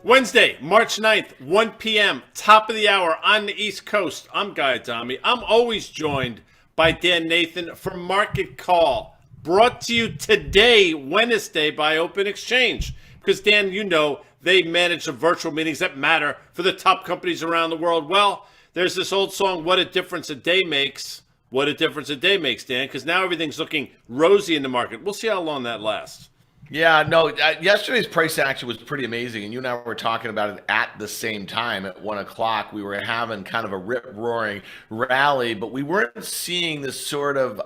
Wednesday, March 9th, 1 p.m., top of the hour on the East Coast. I'm Guy Adami. I'm always joined by Dan Nathan for Market Call, brought to you today, Wednesday, by Open Exchange. Because, Dan, you know they manage the virtual meetings that matter for the top companies around the world. Well, there's this old song, What a Difference a Day Makes. What a difference a day makes, Dan, because now everything's looking rosy in the market. We'll see how long that lasts. Yeah, no, yesterday's price action was pretty amazing, and you and I were talking about it at the same time at 1 o'clock. We were having kind of a rip-roaring rally, but we weren't seeing this sort of,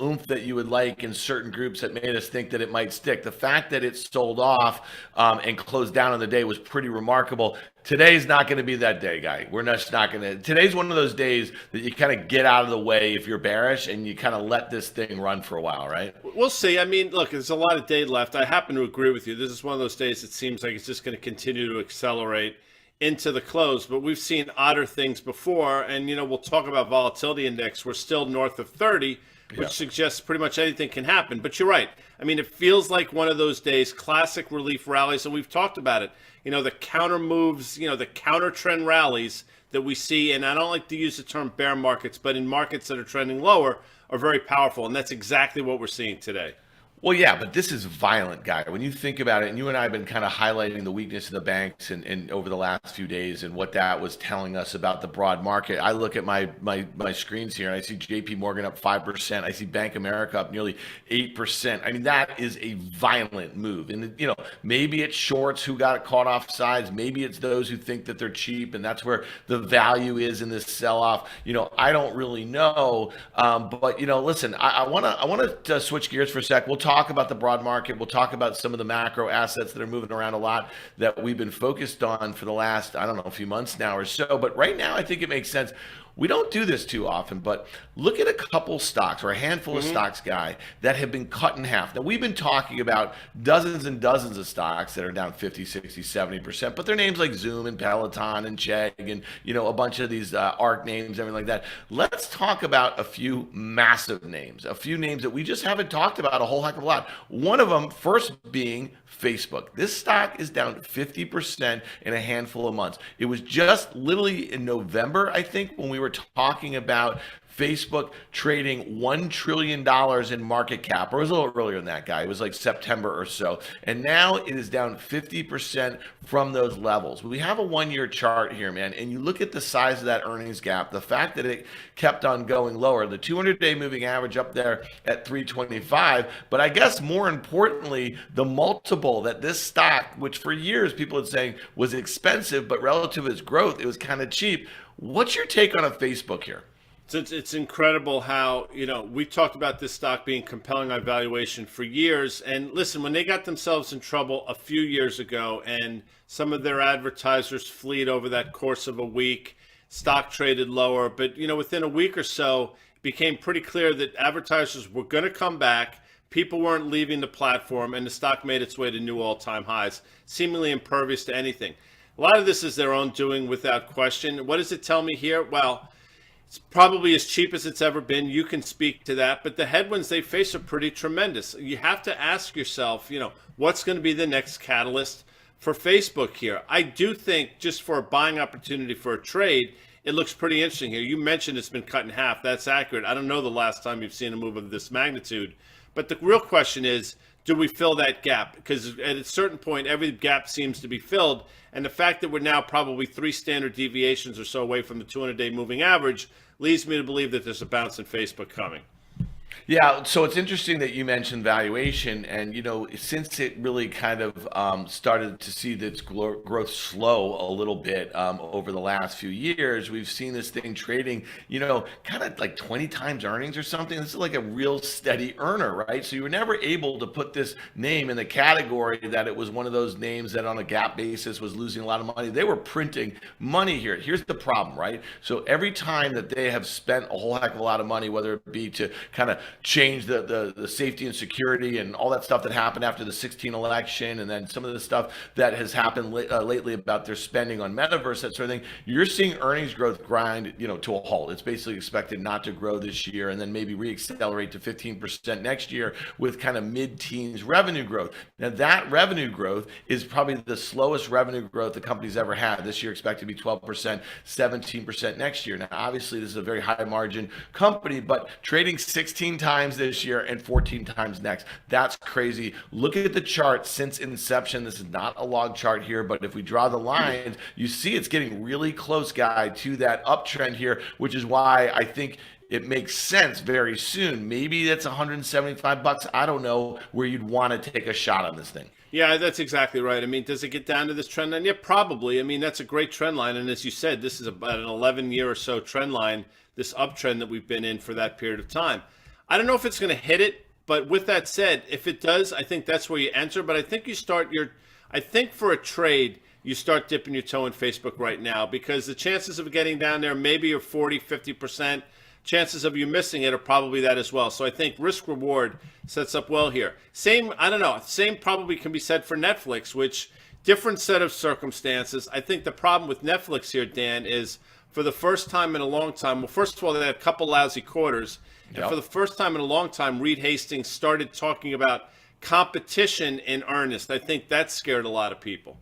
oomph that you would like in certain groups that made us think that it might stick. The fact that it sold off and closed down on the day was pretty remarkable. Today's not going to be that day, Guy. We're just not going to. Today's one of those days that you kind of get out of the way if you're bearish and you kind of let this thing run for a while, right? We'll see. I mean, look, there's a lot of day left. I happen to agree with you. This is one of those days that seems like it's just going to continue to accelerate into the close. But we've seen odder things before. And, we'll talk about volatility index. We're still north of 30, which suggests pretty much anything can happen. But you're right. I mean, it feels like one of those days, classic relief rallies, and we've talked about it. The counter moves, the counter trend rallies that we see, and I don't like to use the term bear markets, but in markets that are trending lower are very powerful, and that's exactly what we're seeing today. Well, yeah, but this is violent, Guy. When you think about it, and you and I have been kind of highlighting the weakness of the banks and over the last few days and what that was telling us about the broad market. I look at my screens here, and I see JP Morgan up 5%. I see Bank of America up nearly 8%. I mean, that is a violent move. And, maybe it's shorts who got caught off sides. Maybe it's those who think that they're cheap, and that's where the value is in this sell-off. I don't really know. But, listen, I want to switch gears for a sec. We'll talk about the broad market. We'll talk about some of the macro assets that are moving around a lot that we've been focused on for the last, a few months now or so. But right now, I think it makes sense. We don't do this too often, but look at a couple stocks or a handful of stocks, Guy, that have been cut in half. Now, we've been talking about dozens and dozens of stocks that are down 50, 60, 70%, but they're names like Zoom and Peloton and Chegg and, a bunch of these ARC names, everything like that. Let's talk about a few massive names, a few names that we just haven't talked about a whole heck of a lot. One of them, first being Facebook. This stock is down 50% in a handful of months. It was just literally in November, I think, when we were talking about Facebook trading $1 trillion in market cap, or it was a little earlier than that, Guy. It was like September or so. And now it is down 50% from those levels. We have a one-year chart here, man, and you look at the size of that earnings gap, the fact that it kept on going lower, the 200-day moving average up there at 325, but I guess more importantly, the multiple that this stock, which for years people had saying was expensive, but relative to its growth, it was kind of cheap. What's your take on a Facebook here? So it's incredible how, we talked about this stock being compelling on valuation for years. And listen, when they got themselves in trouble a few years ago and some of their advertisers fleed over that course of a week, stock traded lower. But, within a week or so, it became pretty clear that advertisers were going to come back. People weren't leaving the platform, and the stock made its way to new all-time highs, seemingly impervious to anything. A lot of this is their own doing without question. What does it tell me here? Well, it's probably as cheap as it's ever been. You can speak to that. But the headwinds they face are pretty tremendous. You have to ask yourself, what's going to be the next catalyst for Facebook here? I do think just for a buying opportunity for a trade, it looks pretty interesting here. You mentioned it's been cut in half. That's accurate. I don't know the last time you've seen a move of this magnitude. But the real question is, do we fill that gap? Because at a certain point, every gap seems to be filled. And the fact that we're now probably 3 standard deviations or so away from the 200-day moving average leads me to believe that there's a bounce in Facebook coming. Yeah, so it's interesting that you mentioned valuation, and since it really kind of started to see its growth slow a little bit over the last few years, we've seen this thing trading, kind of like 20 times earnings or something. This is like a real steady earner, right? So you were never able to put this name in the category that it was one of those names that on a gap basis was losing a lot of money. They were printing money here. Here's the problem, right? So every time that they have spent a whole heck of a lot of money, whether it be to kind of change the safety and security and all that stuff that happened after the 16 election, and then some of the stuff that has happened lately about their spending on metaverse, that sort of thing, you're seeing earnings growth grind, to a halt. It's basically expected not to grow this year, and then maybe re-accelerate to 15% next year with kind of mid-teens revenue growth. Now, that revenue growth is probably the slowest revenue growth the company's ever had. This year expected to be 12%, 17% next year. Now, obviously, this is a very high margin company, but trading 16 times this year and 14 times next. That's crazy. Look at the chart since inception. This is not a log chart here, but if we draw the lines, you see it's getting really close, guy, to that uptrend here, which is why I think it makes sense very soon. Maybe that's $175. I don't know where you'd want to take a shot on this thing. Yeah, that's exactly right. I mean, does it get down to this trend line? Yeah, probably. I mean, that's a great trend line. And as you said, this is about an 11-year or so trend line, this uptrend that we've been in for that period of time. I don't know if it's going to hit it, but with that said, if it does, I think that's where you enter. But I think I think for a trade, you start dipping your toe in Facebook right now, because the chances of getting down there maybe are 40, 50%. Chances of you missing it are probably that as well. So I think risk reward sets up well here. Same probably can be said for Netflix, which different set of circumstances. I think the problem with Netflix here, Dan, is for the first time in a long time, well, first of all, they had a couple lousy quarters. And for the first time in a long time, Reed Hastings started talking about competition in earnest. I think that scared a lot of people.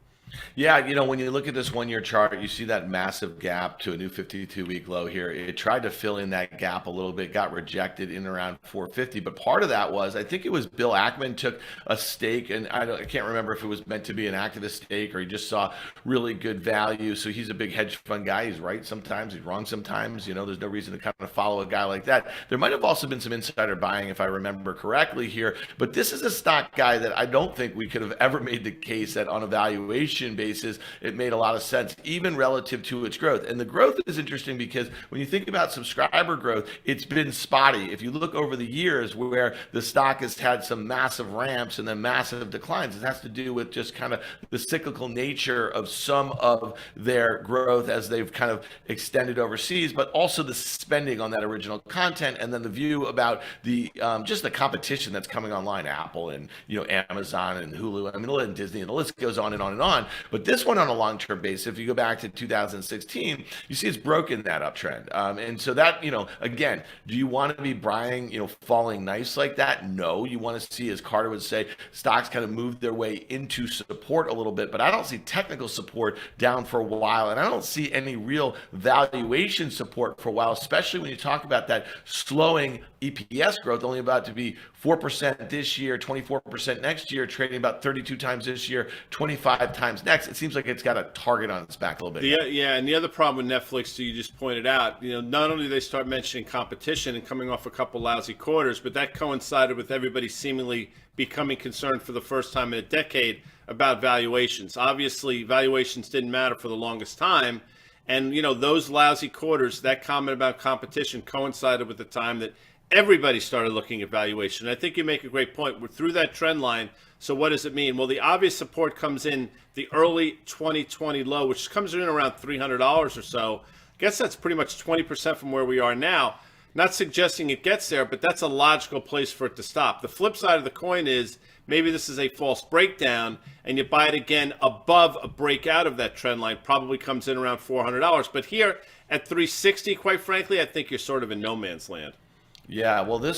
Yeah, when you look at this one-year chart, you see that massive gap to a new 52-week low here. It tried to fill in that gap a little bit, got rejected in around 450. But part of that was, I think it was Bill Ackman took a stake, and I can't remember if it was meant to be an activist stake or he just saw really good value. So he's a big hedge fund guy. He's right sometimes, he's wrong sometimes. There's no reason to kind of follow a guy like that. There might have also been some insider buying, if I remember correctly here. But this is a stock, guy, that I don't think we could have ever made the case that on a valuation basis, it made a lot of sense, even relative to its growth. And the growth is interesting because when you think about subscriber growth, it's been spotty. If you look over the years where the stock has had some massive ramps and then massive declines, it has to do with just kind of the cyclical nature of some of their growth as they've kind of extended overseas, but also the spending on that original content, and then the view about the just the competition that's coming online, Apple and Amazon and Hulu, and Disney, and the list goes on and on and on. But this one on a long-term basis, if you go back to 2016, you see it's broken that uptrend. And so that, again, do you want to be buying, falling nice like that? No, you want to see, as Carter would say, stocks kind of move their way into support a little bit, but I don't see technical support down for a while, and I don't see any real valuation support for a while, especially when you talk about that slowing EPS growth, only about to be 4% this year, 24% next year, trading about 32 times this year, 25 times next. It seems like it's got a target on its back a little bit. Yeah, and the other problem with Netflix, you just pointed out, not only do they start mentioning competition and coming off a couple lousy quarters, but that coincided with everybody seemingly becoming concerned for the first time in a decade about valuations. Obviously, valuations didn't matter for the longest time. And, those lousy quarters, that comment about competition coincided with the time that everybody started looking at valuation. I think you make a great point. We're through that trend line. So what does it mean? Well, the obvious support comes in the early 2020 low, which comes in around $300 or so. I guess that's pretty much 20% from where we are now. Not suggesting it gets there, but that's a logical place for it to stop. The flip side of the coin is maybe this is a false breakdown and you buy it again above a breakout of that trend line, probably comes in around $400. But here at 360, quite frankly, I think you're sort of in no man's land. Yeah, well, the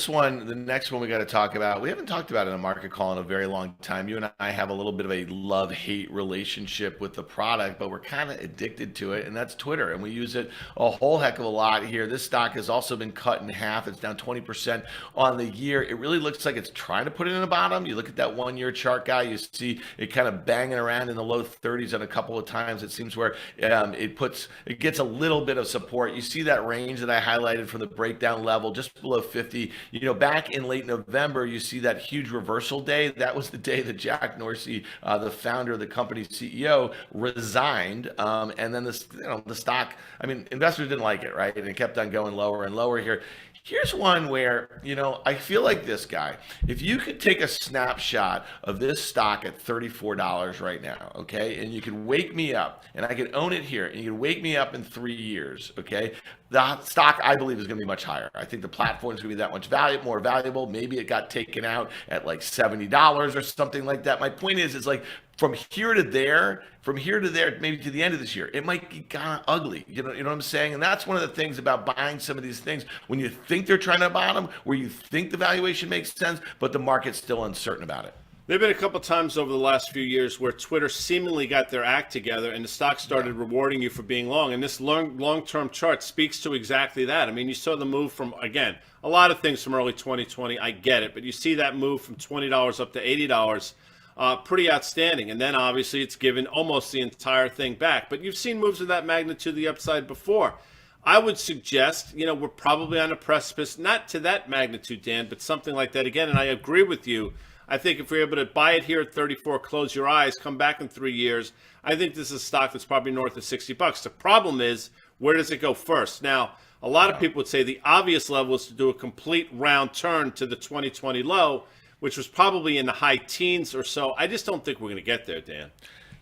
next one we got to talk about, we haven't talked about it in a market call in a very long time. You and I have a little bit of a love-hate relationship with the product, but we're kind of addicted to it, and that's Twitter, and we use it a whole heck of a lot here. This stock has also been cut in half. It's down 20% on the year. It really looks like it's trying to put it in the bottom. You look at that one-year chart, guy, you see it kind of banging around in the low 30s on a couple of times. It seems where it gets a little bit of support. You see that range that I highlighted from the breakdown level, just below 50. Back in late November, you see that huge reversal day. That was the day that Jack Dorsey, the founder of the company's CEO, resigned. And then the stock, investors didn't like it, right? And it kept on going lower and lower here. Here's one where, I feel like this, guy. If you could take a snapshot of this stock at $34 right now, okay, and you could wake me up, and I could own it here, and you could wake me up in 3 years, okay, the stock, I believe, is going to be much higher. I think the platform is going to be that much more valuable. Maybe it got taken out at like $70 or something like that. My point is like from here to there, maybe to the end of this year, it might be kind of ugly. You know what I'm saying? And that's one of the things about buying some of these things when you think they're trying to bottom, where you think the valuation makes sense, but the market's still uncertain about it. There have been a couple times over the last few years where Twitter seemingly got their act together and the stock started rewarding you for being long. And this long-term chart speaks to exactly that. I mean, you saw the move from, again, a lot of things from early 2020. I get it. But you see that move from $20 up to $80, pretty outstanding. And then obviously it's given almost the entire thing back. But you've seen moves of that magnitude the upside before. I would suggest, we're probably on a precipice, not to that magnitude, Dan, but something like that again. And I agree with you. I think if we're able to buy it here at 34, close your eyes, come back in 3 years, I think this is a stock that's probably north of $60. The problem is, where does it go first? Now, a lot of people would say the obvious level is to do a complete round turn to the 2020 low, which was probably in the high teens or so. I just don't think we're going to get there, Dan.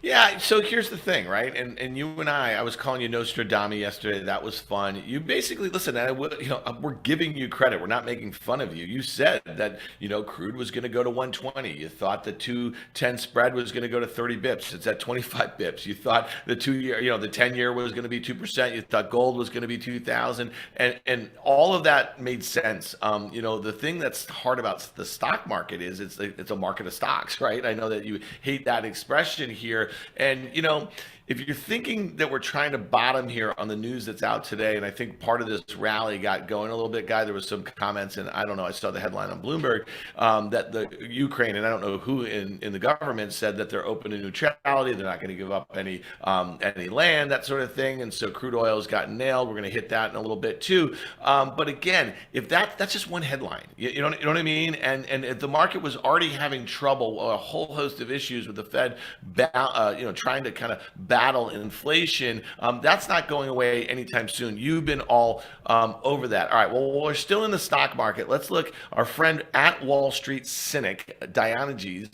Yeah, so here's the thing, right? And you and I was calling you Nostradamus yesterday. That was fun. You basically, listen, we're giving you credit. We're not making fun of you. You said that, crude was going to go to 120. You thought the 2-10 spread was going to go to 30 bips. It's at 25 bips. You thought the 2-year, the 10-year was going to be 2%. You thought gold was going to be 2,000. And all of that made sense. The thing that's hard about the stock market is it's a market of stocks, right? I know that you hate that expression here. And, if you're thinking that we're trying to bottom here on the news that's out today, and I think part of this rally got going a little bit, Guy, there was some comments, and I don't know, I saw the headline on Bloomberg that the Ukraine, and I don't know who in the government said that they're open to neutrality, they're not going to give up any land, that sort of thing, and so crude oil has gotten nailed. We're going to hit that in a little bit too. But again, if that's just one headline, you know what I mean? And if the market was already having trouble, a whole host of issues with the Fed, trying to kind of battle inflation, that's not going away anytime soon. You've been all over that. All right, well, we're still in the stock market. Let's look. Our friend at Wall Street Cynic, Diogenes,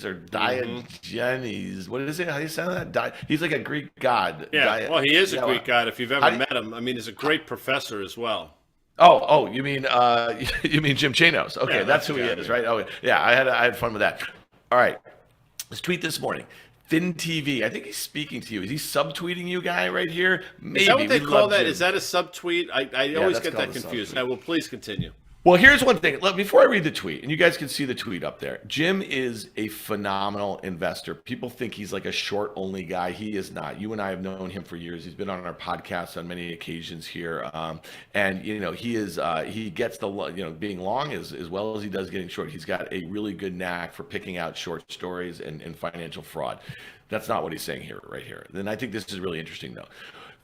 what is it? How do you say that? He's like a Greek god. Yeah, well, he is a Greek god if you've ever met him. I mean, he's a great professor as well. Oh, you mean Jim Chanos? Okay, yeah, that's who he is, right? Oh, yeah, I had fun with that. All right, let's tweet this morning. Thin TV. I think he's speaking to you. Is he subtweeting you, Guy, right here? Maybe. Is that what they call that? Is that a subtweet? I always get that confused. Well, please continue. Well, here's one thing. Look, before I read the tweet, and you guys can see the tweet up there, Jim is a phenomenal investor. People think he's like a short-only guy. He is not. You and I have known him for years. He's been on our podcast on many occasions here, and he is. He gets the being long as well as he does getting short. He's got a really good knack for picking out short stories and financial fraud. That's not what he's saying here, right here. Then I think this is really interesting, though.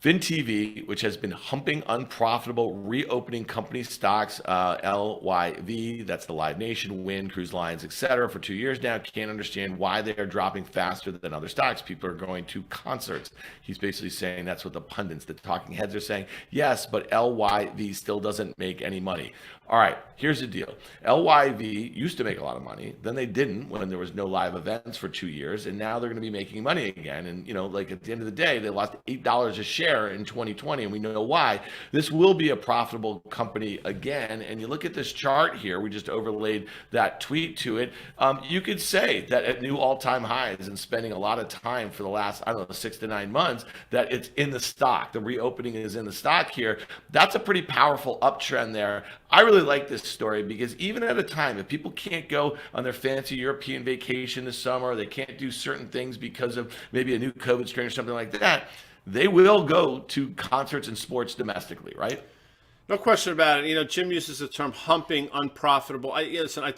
FinTV, which has been humping unprofitable reopening company stocks, LYV, that's the Live Nation, Wynn, Cruise Lines, etc., for 2 years now, can't understand why they are dropping faster than other stocks. People are going to concerts. He's basically saying that's what the pundits, the talking heads are saying. Yes, but LYV still doesn't make any money. All right, here's the deal. LYV used to make a lot of money. Then they didn't when there was no live events for 2 years. And now they're going to be making money again. And, at the end of the day, they lost $8 a share in 2020. And we know why. This will be a profitable company again. And you look at this chart here. We just overlaid that tweet to it. You could say that at new all-time highs and spending a lot of time for the last, 6 to 9 months, that it's in the stock. The reopening is in the stock here. That's a pretty powerful uptrend there. I really like this story because even at a time, if people can't go on their fancy European vacation this summer, they can't do certain things because of maybe a new COVID strain or something like that, they will go to concerts and sports domestically, right? No question about it. Jim uses the term humping unprofitable.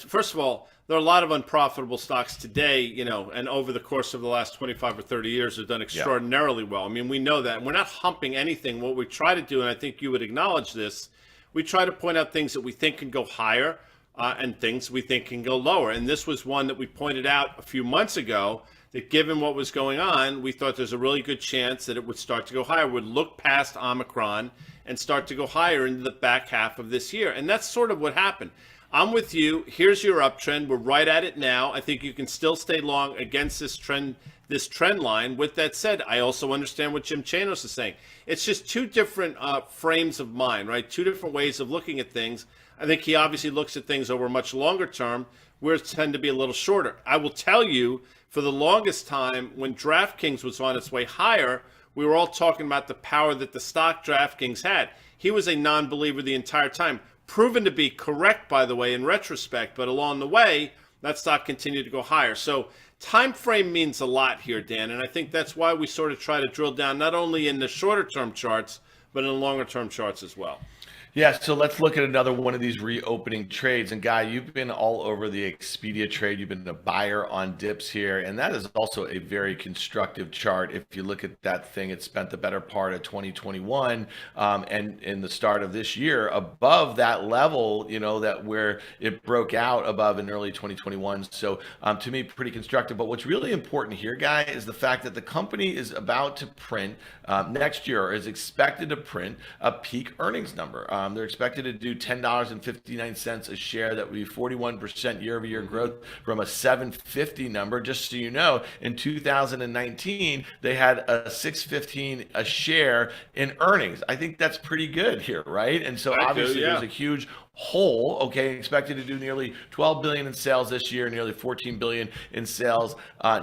First of all, there are a lot of unprofitable stocks today, and over the course of the last 25 or 30 years have done extraordinarily well. I mean, we know that. And we're not humping anything. What we try to do, and I think you would acknowledge this, we try to point out things that we think can go higher and things we think can go lower. And this was one that we pointed out a few months ago that given what was going on, we thought there's a really good chance that it would start to go higher, would look past Omicron and start to go higher into the back half of this year. And that's sort of what happened. I'm with you. Here's your uptrend. We're right at it now. I think you can still stay long against this trend line. With that said, I also understand what Jim Chanos is saying. It's just two different frames of mind, right? Two different ways of looking at things. I think he obviously looks at things over a much longer term, whereas tend to be a little shorter. I will tell you, for the longest time, when DraftKings was on its way higher, we were all talking about the power that the stock DraftKings had. He was a non-believer the entire time. Proven to be correct, by the way, in retrospect, but along the way, that stock continued to go higher. So time frame means a lot here, Dan, and I think that's why we sort of try to drill down not only in the shorter term charts, but in the longer term charts as well. Yeah, so let's look at another one of these reopening trades. And Guy, you've been all over the Expedia trade. You've been a buyer on dips here. And that is also a very constructive chart. If you look at that thing, it spent the better part of 2021 and in the start of this year above that level, that where it broke out above in early 2021. So to me, pretty constructive. But what's really important here, Guy, is the fact that the company is about to print next year, or is expected to print a peak earnings number. They're expected to do $10.59 a share. That would be 41% year-over-year growth from a $7.50 number. Just so you know, in 2019, they had a $6.15 a share in earnings. I think that's pretty good here, right? And so obviously there's a huge hole, expected to do nearly 12 billion in sales this year, nearly 14 billion in sales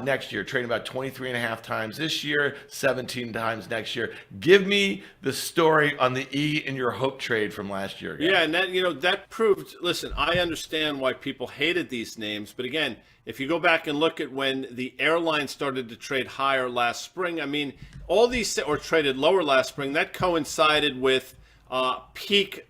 next year, trading about 23 and a half times this year, 17 times next year. Give me the story on the E in your hope trade from last year, guys. Yeah, and that proved, listen, I understand why people hated these names, but again, if you go back and look at when the airline started to trade higher last spring, I mean, all these, or traded lower last spring, that coincided with peak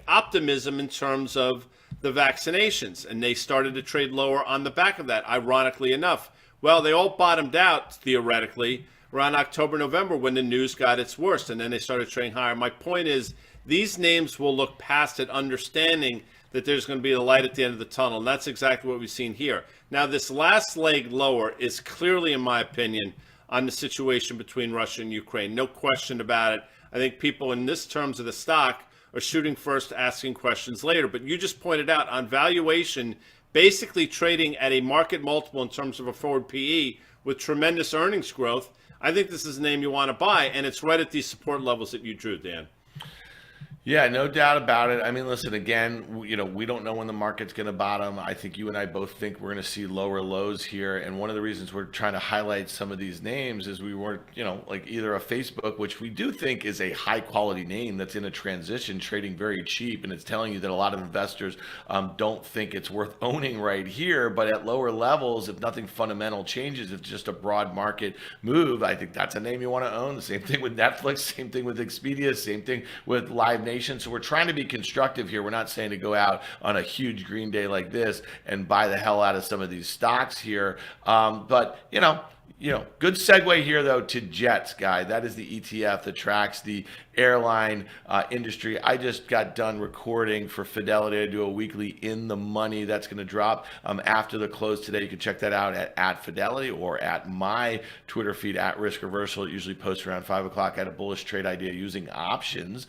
optimism in terms of the vaccinations, and they started to trade lower on the back of that, ironically enough. Well, they all bottomed out, theoretically, around October, November, when the news got its worst, and then they started trading higher. My point is, these names will look past it, understanding that there's going to be a light at the end of the tunnel, and that's exactly what we've seen here. Now, this last leg lower is clearly, in my opinion, on the situation between Russia and Ukraine. No question about it. I think people in this terms of the stock are shooting first, asking questions later. But you just pointed out on valuation, basically trading at a market multiple in terms of a forward PE with tremendous earnings growth. I think this is a name you want to buy, and it's right at these support levels that you drew, Dan. Yeah, no doubt about it. I mean, listen, again, we don't know when the market's going to bottom. I think you and I both think we're going to see lower lows here. And one of the reasons we're trying to highlight some of these names is we weren't, like either a Facebook, which we do think is a high quality name that's in a transition, trading very cheap. And it's telling you that a lot of investors don't think it's worth owning right here. But at lower levels, if nothing fundamental changes, if it's just a broad market move, I think that's a name you want to own. The same thing with Netflix, same thing with Expedia, same thing with Live Nation. So we're trying to be constructive here. We're not saying to go out on a huge green day like this and buy the hell out of some of these stocks here. But good segue here though to Jets, Guy. That is the ETF that tracks the airline industry. I just got done recording for Fidelity. I do a weekly In the Money that's going to drop after the close today. You can check that out at Fidelity or at my Twitter feed at Risk Reversal. It usually posts around 5 o'clock. I had a bullish trade idea using options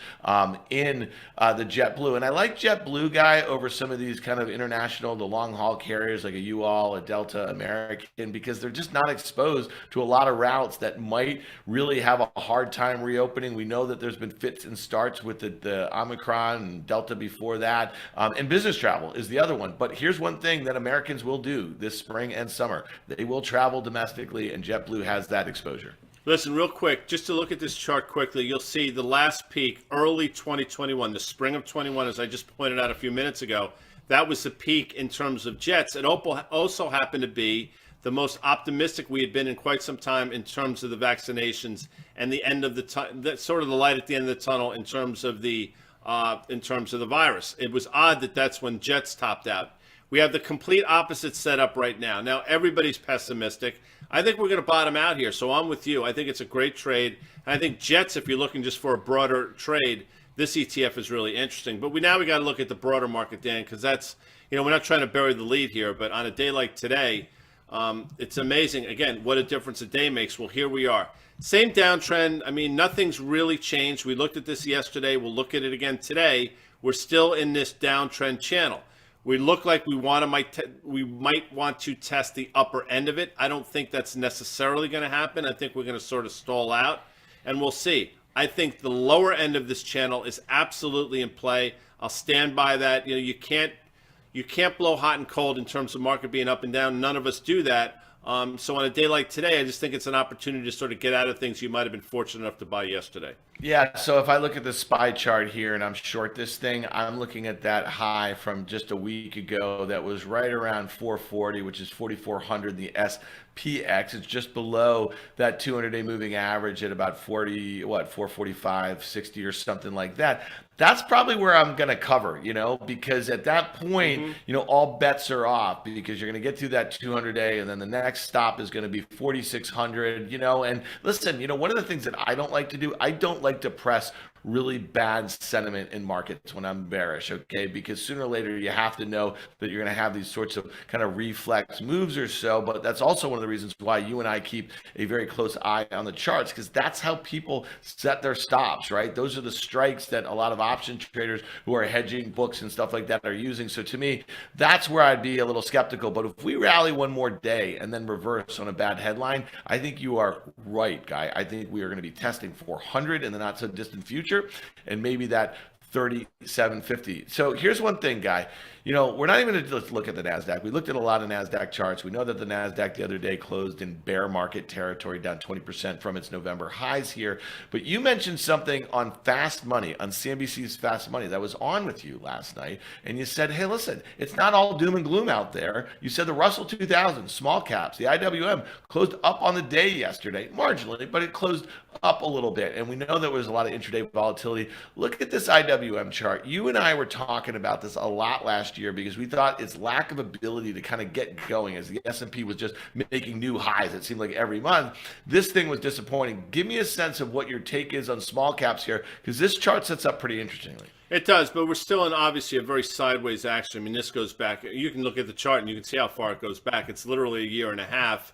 in the JetBlue. And I like JetBlue, Guy, over some of these kind of international, the long haul carriers like a U-Haul, a Delta, American, because they're just not exposed to a lot of routes that might really have a hard time reopening. We know that there's been fits and starts with the Omicron and Delta before that. And business travel is the other one. But here's one thing that Americans will do this spring and summer. They will travel domestically, and JetBlue has that exposure. Listen, real quick, just to look at this chart quickly, you'll see the last peak, early 2021, the spring of 21, as I just pointed out a few minutes ago. That was the peak in terms of jets. It also happened to be the most optimistic we had been in quite some time in terms of the vaccinations and the end of the sort of the light at the end of the tunnel in terms of the virus. It was odd that that's when jets topped out. We have the complete opposite setup right now. Now everybody's pessimistic. I think we're going to bottom out here. So I'm with you. I think it's a great trade. And I think jets, if you're looking just for a broader trade, this ETF is really interesting. But we got to look at the broader market, Dan, because that's, we're not trying to bury the lead here, but on a day like today, it's amazing, again, what a difference a day makes. Well, here we are. Same downtrend. I mean, nothing's really changed. We looked at this yesterday. We'll look at it again today. We're still in this downtrend channel. We look like we might want to test the upper end of it. I don't think that's necessarily going to happen. I think we're going to sort of stall out, and we'll see. I think the lower end of this channel is absolutely in play. I'll stand by that. You can't blow hot and cold in terms of market being up and down. None of us do that. So on a day like today, I just think it's an opportunity to sort of get out of things you might have been fortunate enough to buy yesterday. Yeah, so if I look at the SPY chart here and I'm short this thing, I'm looking at that high from just a week ago that was right around 440, which is 4,400. The SPX, it's just below that 200-day moving average at about 445, 60 or something like that. That's probably where I'm going to cover, because at that point, all bets are off because you're going to get through that 200-day and then the next stop is going to be 4,600, and listen, one of the things that I don't like to do, I don't like to press really bad sentiment in markets when I'm bearish, okay? Because sooner or later you have to know that you're going to have these sorts of kind of reflex moves or so, but that's also one of the reasons why you and I keep a very close eye on the charts, because that's how people set their stops, right? Those are the strikes that a lot of option traders who are hedging books and stuff like that are using. So to me, that's where I'd be a little skeptical. But if we rally one more day and then reverse on a bad headline, I think you are right, Guy. I think we are going to be testing 400 in the not so distant future, and maybe that 3750. So here's one thing, Guy. We're not even going to look at the NASDAQ. We looked at a lot of NASDAQ charts. We know that the NASDAQ the other day closed in bear market territory, down 20% from its November highs here. But you mentioned something on Fast Money, on CNBC's Fast Money, that was on with you last night. And you said, hey, listen, it's not all doom and gloom out there. You said the Russell 2000, small caps, the IWM, closed up on the day yesterday, marginally, but it closed up a little bit. And we know there was a lot of intraday volatility. Look at this IWM chart. You and I were talking about this a lot last year because we thought its lack of ability to kind of get going as the S&P was just making new highs, it seemed like every month. This thing was disappointing. Give me a sense of what your take is on small caps here, because this chart sets up pretty interestingly. It does, but we're still in obviously a very sideways action. I mean, this goes back. You can look at the chart and you can see how far it goes back. It's literally a year and a half.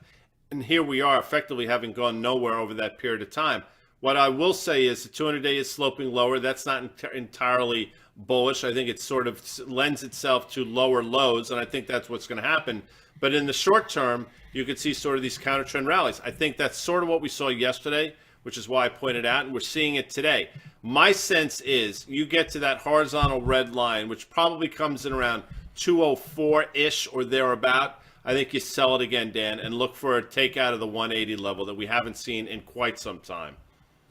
And here we are effectively having gone nowhere over that period of time. What I will say is the 200-day is sloping lower. That's not entirely bullish. I think it sort of lends itself to lower lows, and I think that's what's going to happen. But in the short term, you could see sort of these counter trend rallies. I think that's sort of what we saw yesterday, which is why I pointed out, and we're seeing it today. My sense is you get to that horizontal red line, which probably comes in around 204-ish or thereabout. I think you sell it again, Dan, and look for a takeout of the 180 level that we haven't seen in quite some time.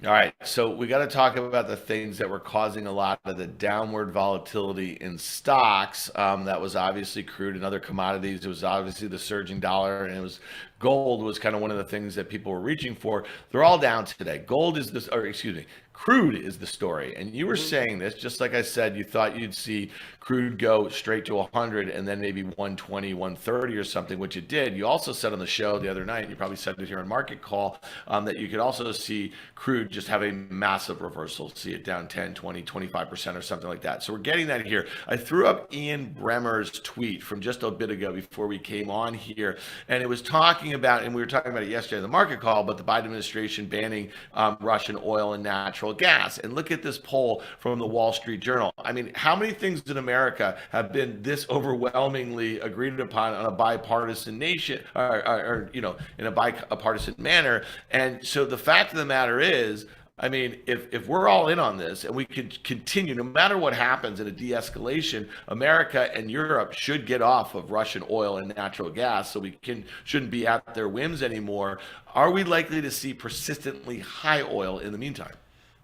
All right, so we got to talk about the things that were causing a lot of the downward volatility in stocks. That was obviously crude and other commodities. It was obviously the surging dollar, and it was gold was kind of one of the things that people were reaching for. They're all down today. Crude is the story. And you were saying this, just like I said, you thought you'd see crude go straight to 100 and then maybe 120, 130 or something, which it did. You also said on the show the other night, you probably said it here on Market Call, that you could also see crude just have a massive reversal, see it down 10, 20, 25% or something like that. So we're getting that here. I threw up Ian Bremmer's tweet from just a bit ago before we came on here, and it was talking about, and we were talking about it yesterday in the Market Call, but the Biden administration banning Russian oil and natural gas. And look at this poll from the Wall Street Journal. I mean, how many things in America have been this overwhelmingly agreed upon on a bipartisan nation, or in a bipartisan manner? And so the fact of the matter is, I mean, if we're all in on this and we could continue, no matter what happens in a de-escalation, America and Europe should get off of Russian oil and natural gas, so we shouldn't be at their whims anymore. Are we likely to see persistently high oil in the meantime?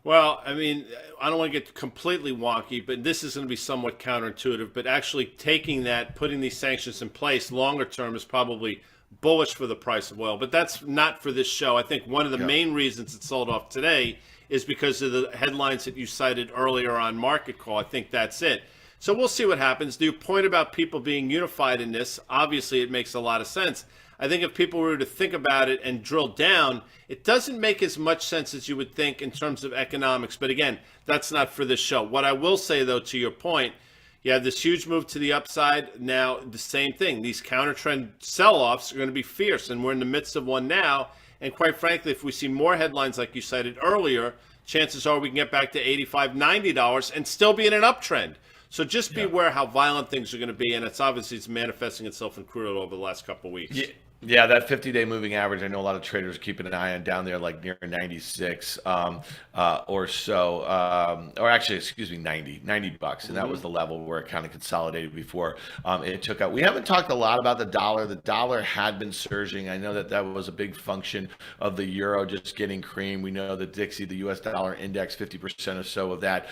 Well, I mean, I don't want to get completely wonky, but this is going to be somewhat counterintuitive. But actually taking that, putting these sanctions in place longer term is probably bullish for the price of oil. But that's not for this show. I think one of the main reasons it sold off today is because of the headlines that you cited earlier on Market Call. I think that's it. So we'll see what happens. To your point about people being unified in this, obviously it makes a lot of sense. I think if people were to think about it and drill down, it doesn't make as much sense as you would think in terms of economics. But again, that's not for this show. What I will say, though, to your point, you have this huge move to the upside. Now, the same thing. These counter-trend sell-offs are going to be fierce, and we're in the midst of one now. And quite frankly, if we see more headlines like you cited earlier, chances are we can get back to $85, $90 and still be in an uptrend. So just beware how violent things are going to be, and it's manifesting itself in crude oil over the last couple of weeks. Yeah, that 50-day moving average, I know a lot of traders are keeping an eye on down there like near 96 or so, or actually, excuse me, 90 bucks. And that was the level where it kind of consolidated before it took out. We haven't talked a lot about the dollar. The dollar had been surging. I know that that was a big function of the euro just getting cream. We know that Dixie, the U.S. dollar index, 50% or so of that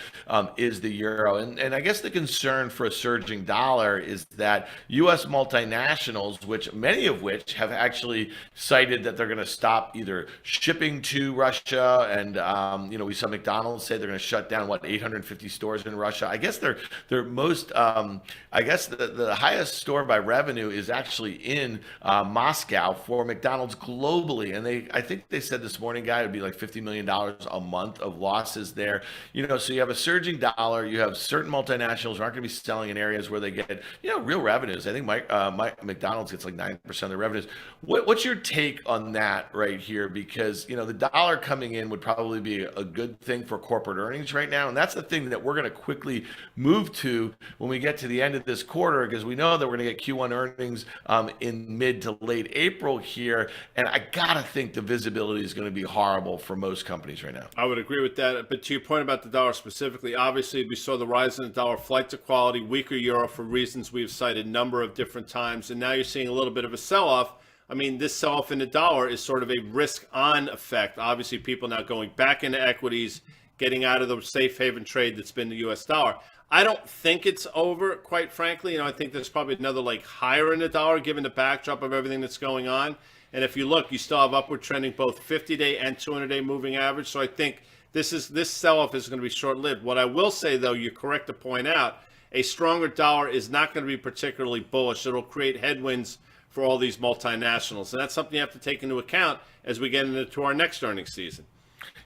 is the euro. And I guess the concern for a surging dollar is that U.S. multinationals, which many of which have actually cited that they're going to stop either shipping to Russia, and we saw McDonald's say they're going to shut down 850 stores in Russia. I guess their most I guess the highest store by revenue is actually in Moscow for McDonald's globally, and I think they said this morning, guy, it'd be like $50 million a month of losses there. So you have a surging dollar, you have certain multinationals who aren't going to be selling in areas where they get real revenues. I think McDonald's gets like 9% of the revenues. What's your take on that right here? Because the dollar coming in would probably be a good thing for corporate earnings right now, and that's the thing that we're going to quickly move to when we get to the end of this quarter, because we know that we're going to get Q1 earnings in mid to late April here, and I gotta think the visibility is going to be horrible for most companies right now. I would agree with that, but to your point about the dollar specifically, obviously we saw the rise in the dollar, flight to quality, weaker euro for reasons we've cited a number of different times, and now you're seeing a little bit of a sell-off. I mean, this sell-off in the dollar is sort of a risk-on effect. Obviously, people now going back into equities, getting out of the safe haven trade that's been the U.S. dollar. I don't think it's over, quite frankly. I think there's probably another leg higher in the dollar, given the backdrop of everything that's going on. And if you look, you still have upward trending both 50-day and 200-day moving average. So I think this sell-off is going to be short-lived. What I will say, though, you're correct to point out, a stronger dollar is not going to be particularly bullish. It'll create headwinds for all these multinationals. And that's something you have to take into account as we get into our next earnings season.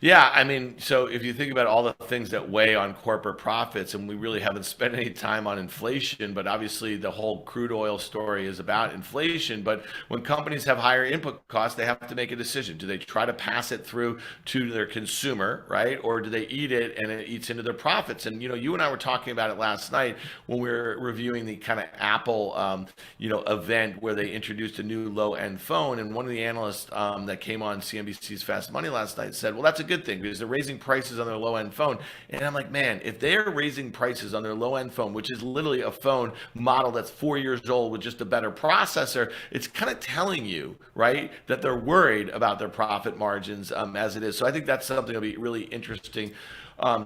Yeah, I mean, so if you think about all the things that weigh on corporate profits, and we really haven't spent any time on inflation, but obviously the whole crude oil story is about inflation. But when companies have higher input costs, they have to make a decision. Do they try to pass it through to their consumer, right? Or do they eat it and it eats into their profits? And, you and I were talking about it last night when we were reviewing the kind of Apple, event where they introduced a new low-end phone. And one of the analysts that came on CNBC's Fast Money last night said, well, that's a good thing because they're raising prices on their low-end phone. And I'm like, man, if they're raising prices on their low-end phone, which is literally a phone model that's 4 years old with just a better processor, it's kind of telling you, right, that they're worried about their profit margins as it is. So I think that's something that'll be really interesting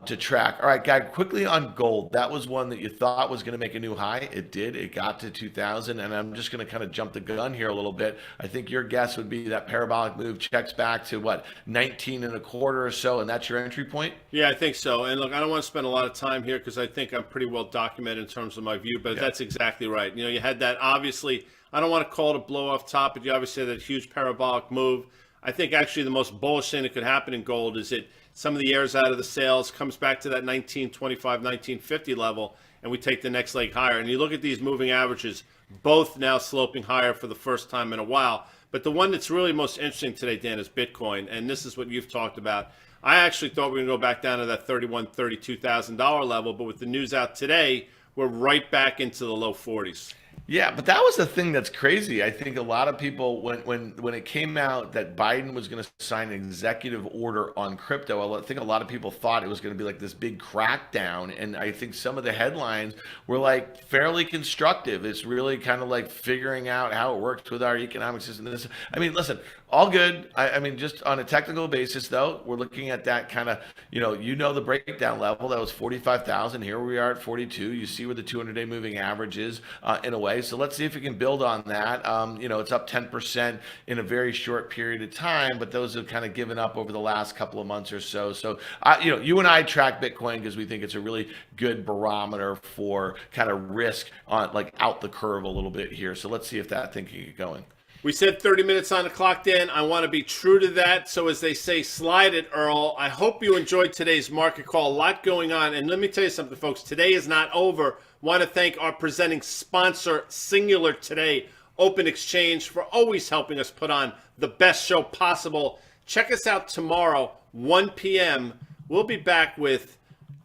to track. All right, Guy, quickly on gold. That was one that you thought was going to make a new high. It did. It got to 2,000, and I'm just going to kind of jump the gun here a little bit. I think your guess would be that parabolic move checks back to 19 and a quarter or so, and that's your entry point? Yeah, I think so. And look, I don't want to spend a lot of time here because I think I'm pretty well documented in terms of my view, but that's exactly right. You had that, obviously, I don't want to call it a blow off top, but you obviously had that huge parabolic move. I think actually the most bullish thing that could happen in gold is it some of the airs out of the sales comes back to that 1925, 1950 level, and we take the next leg higher. And you look at these moving averages, both now sloping higher for the first time in a while. But the one that's really most interesting today, Dan, is Bitcoin, and this is what you've talked about. I actually thought we were going to go back down to that $31,000, $32,000 level, but with the news out today, we're right back into the low 40s. Yeah, but that was the thing that's crazy. I think a lot of people, when it came out that Biden was going to sign an executive order on crypto, I think a lot of people thought it was going to be like this big crackdown. And I think some of the headlines were like fairly constructive. It's really kind of like figuring out how it works with our economic system. I mean, listen, all good. I mean, just on a technical basis, though, we're looking at that kind of, the breakdown level. That was 45,000. Here we are at 42. You see where the 200-day moving average is in a way. So let's see if we can build on that. It's up 10% in a very short period of time, but those have kind of given up over the last couple of months or so. So, you and I track Bitcoin because we think it's a really good barometer for kind of risk on out the curve a little bit here. So let's see if that thing can get going. We said 30 minutes on the clock, Dan. I want to be true to that. So as they say, slide it, Earl. I hope you enjoyed today's market call. A lot going on. And let me tell you something, folks. Today is not over. Want to thank our presenting sponsor, Singular Today, Open Exchange, for always helping us put on the best show possible. Check us out tomorrow, 1 p.m. We'll be back with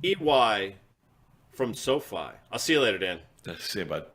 EY from SoFi. I'll see you later, Dan. See you, bud.